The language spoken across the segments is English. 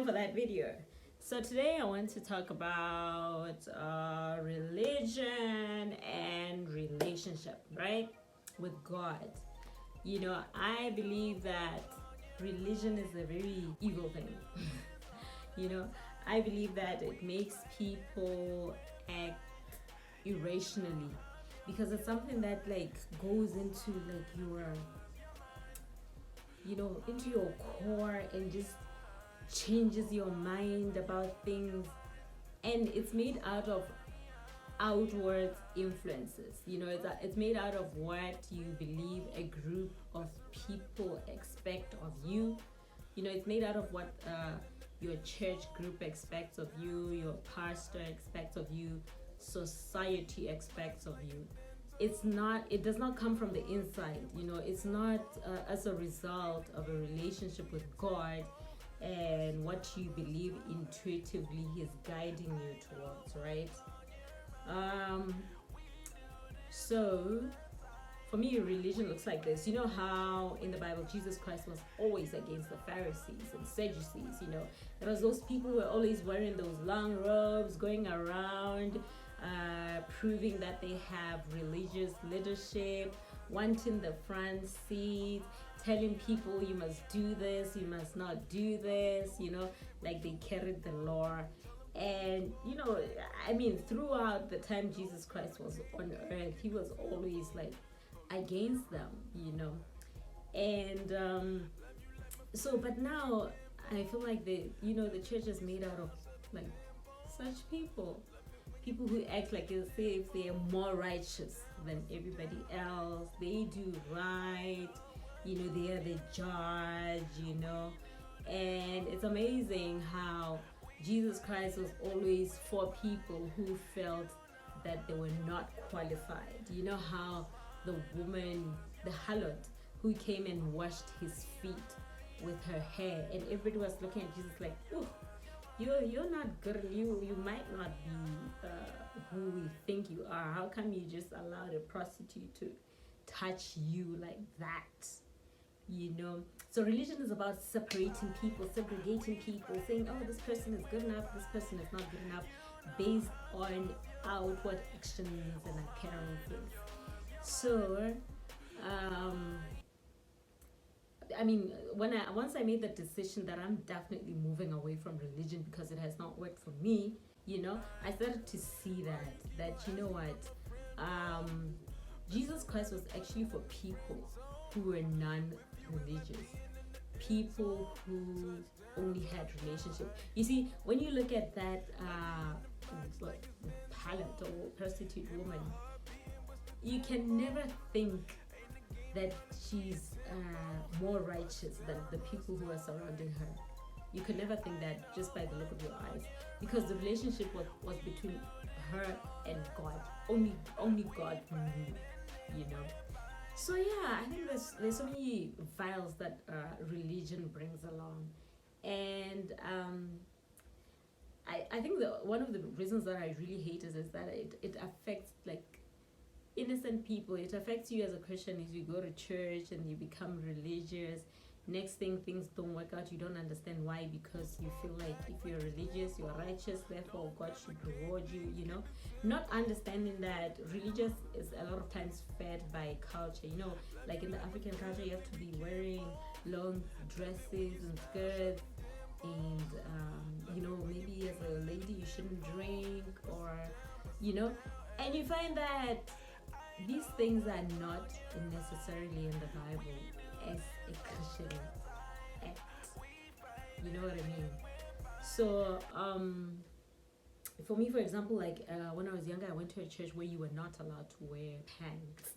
for that video. So today I want to talk about religion and relationship, right? With God. I believe that religion is a very evil thing. you know, I believe that it makes people act irrationally because it's something that goes into into your core and just changes your mind about things, and it's made out of outward influences. It's made out of what you believe a group of people expect of you. It's made out of what your church group expects of you, your pastor expects of you, society expects of you. It does not come from the inside. It's not as a result of a relationship with God and what you believe intuitively He's guiding you towards, right? So for me, religion looks like this. You know how in the Bible Jesus Christ was always against the Pharisees and Sadducees. There was those people who were always wearing those long robes, going around proving that they have religious leadership, wanting the front seat, telling people you must do this, you must not do this, like they carried the law. And throughout the time Jesus Christ was on earth, He was always against them. And but now I feel like the church is made out of such people who act like as if they are more righteous than everybody else. They do right, they are the judge, and it's amazing how Jesus Christ was always for people who felt that they were not qualified. How the woman, the harlot, who came and washed His feet with her hair, and everybody was looking at Jesus like, oh, you're not good. You might not be who we think you are. How come you just allowed a prostitute to touch you like that? So religion is about separating people, segregating people, saying, oh, this person is good enough, this person is not good enough, based on outward actions and appearances. So once I made the decision that I'm definitely moving away from religion because it has not worked for me, I started to see that Jesus Christ was actually for people who were non-religious, people who only had relationship. You see, when you look at that harlot or prostitute woman, you can never think that she's more righteous than the people who are surrounding her. You could never think that just by the look of your eyes, because the relationship was between her and God. Only God knew, So yeah, I think there's so many vials that religion brings along, and I think one of the reasons that I really hate it is that it affects innocent people. It affects you as a Christian if you go to church and you become religious. Next thing, things don't work out. You don't understand why, because you feel like if you're religious, you're righteous, therefore God should reward you, Not understanding that religious is a lot of times fed by culture. Like in the African culture, you have to be wearing long dresses and skirts, and maybe as a lady you shouldn't drink, or and you find that these things are not necessarily in the Bible as a Christian act. You know what I mean? So for me, for example, when I was younger, I went to a church where you were not allowed to wear pants.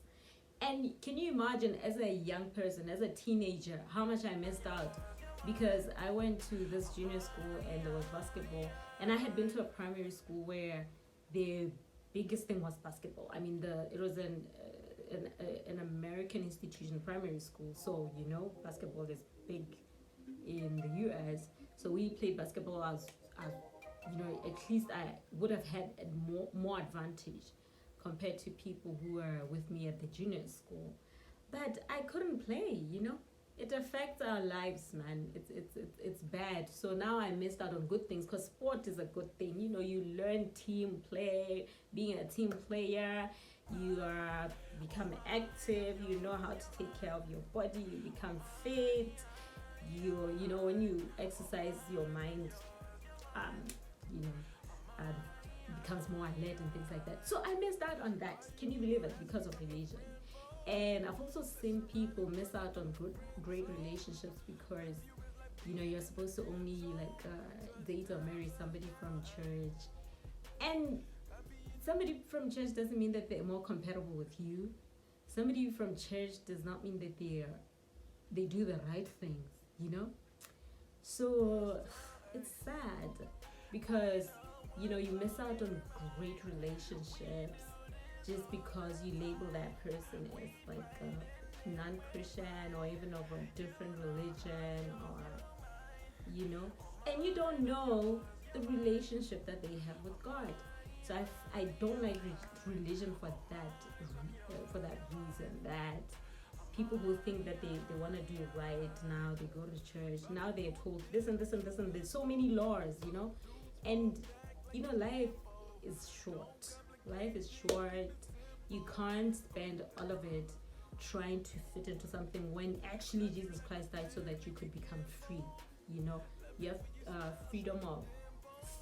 And can you imagine, as a young person, as a teenager, how much I missed out? Because I went to this junior school and there was basketball, and I had been to a primary school where the biggest thing was basketball. It was an American institution, primary school, so basketball is big in the US. So we played basketball as at least I would have had more advantage compared to people who were with me at the junior school. But I couldn't play, it affects our lives, man. It's bad. So now I missed out on good things, because sport is a good thing. You know, you learn team play, being a team player. You are become active. You know how to take care of your body. You become fit. You know, when you exercise, your mind, um, you know, becomes more alert and things like that. So I missed out on that. Can you believe it? Because of religion. And I've also seen people miss out on great relationships because, you know, you're supposed to only like date or marry somebody from church. And somebody from church doesn't mean that they're more compatible with you. Somebody from church does not mean that they do the right things, you know? So it's sad because, you know, you miss out on great relationships just because you label that person as like a non-Christian or even of a different religion, or, you know, and you don't know the relationship that they have with God. So I don't like religion for that reason, that people who think that they want to do it right, now they go to church, now they're told this and this and this, and there's so many laws, you know. And you know, life is short. You can't spend all of it trying to fit into something when actually Jesus Christ died so that you could become free. You know, you have freedom of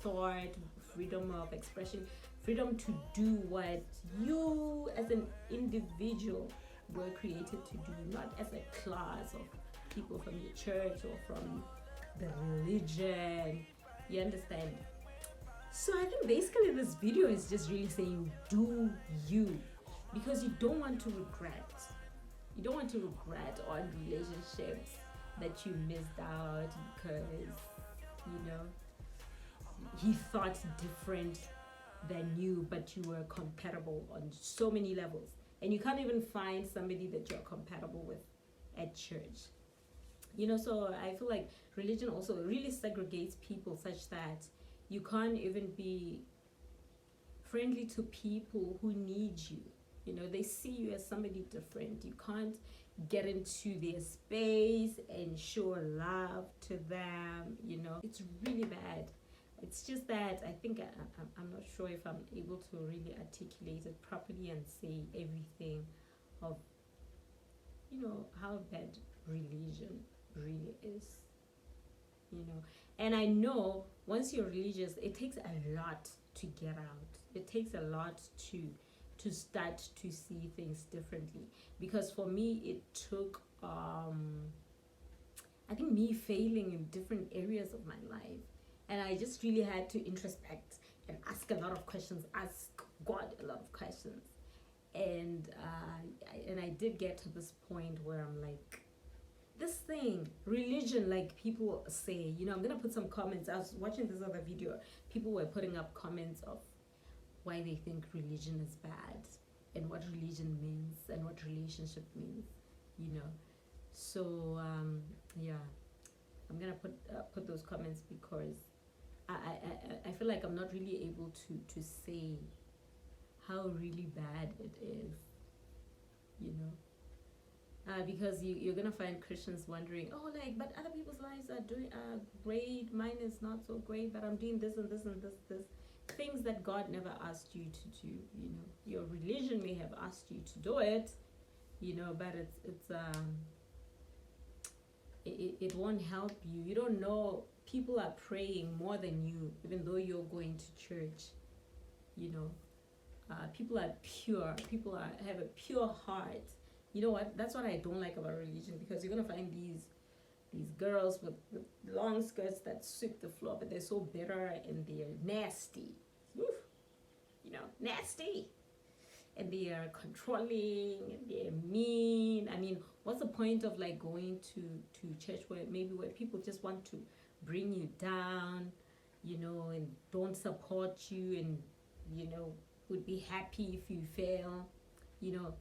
thought, freedom of expression, freedom to do what you as an individual were created to do, not as a class of people from your church or from the religion. You understand? So I think basically this video is just really saying, do you, because you don't want to regret. You don't want to regret on relationships that you missed out because, you know, he thought different than you, but you were compatible on so many levels. And you can't even find somebody that you're compatible with at church. You know, so I feel like religion also really segregates people such that you can't even be friendly to people who need you. You know, they see you as somebody different. You can't get into their space and show love to them. You know, it's really bad. It's just that I think I'm not sure if I'm able to really articulate it properly and say everything of, you know, how bad religion really is. You know, and I know once you're religious, it takes a lot to get out. It takes a lot to start to see things differently. Because for me, it took I think me failing in different areas of my life, and I just really had to introspect and ask a lot of questions, ask God a lot of questions, and I did get to this point where I'm like, this thing, religion, like people say, you know, I'm gonna put some comments. I was watching this other video. People were putting up comments of why they think religion is bad and what religion means and what relationship means, you know. So yeah, I'm gonna put those comments because I feel like I'm not really able to say how really bad it is, you know. Because you're gonna find Christians wondering, oh, like, but other people's lives are doing great, mine is not so great, but I'm doing this and this and this things that God never asked you to do. You know, your religion may have asked you to do it, you know, but it won't help you. You don't know, people are praying more than you, even though you're going to church. You know, people are pure. People have a pure heart. You know what? That's what I don't like about religion, because you're gonna find these girls with long skirts that sweep the floor, but they're so bitter and they're nasty. Oof. You know, nasty. And they are controlling and they're mean. I mean, what's the point of like going to church where people just want to bring you down, you know, and don't support you, and, you know, would be happy if you fail, you know.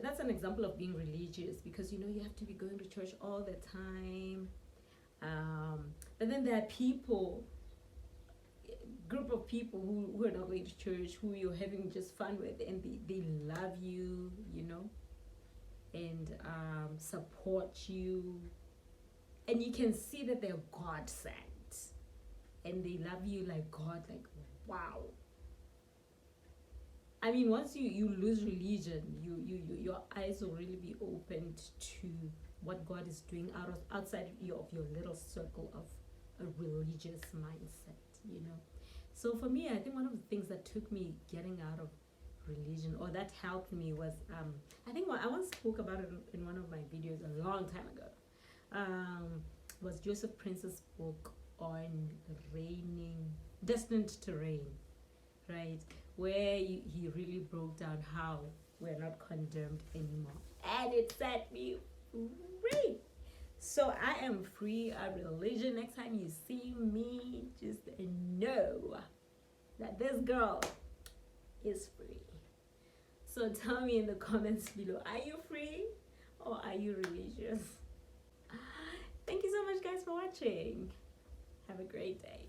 That's an example of being religious, because, you know, you have to be going to church all the time. But then there are group of people who are not going to church, who you're having just fun with, and they love you, you know. and support you, and you can see that they're God sent and they love you like God, like wow. I mean, once you lose religion, your eyes will really be opened to what God is doing outside of your little circle of a religious mindset, you know. So for me, I think one of the things that took me getting out of religion, or that helped me, was I think I once spoke about it in one of my videos a long time ago. Was Joseph Prince's book on destined to reign, right? Where he really broke down how we're not condemned anymore, and it set me free. So I am free of religion. Next time you see me, just know that this girl is free. So tell me in the comments below, are you free or are you religious? Thank you so much, guys, for watching. Have a great day.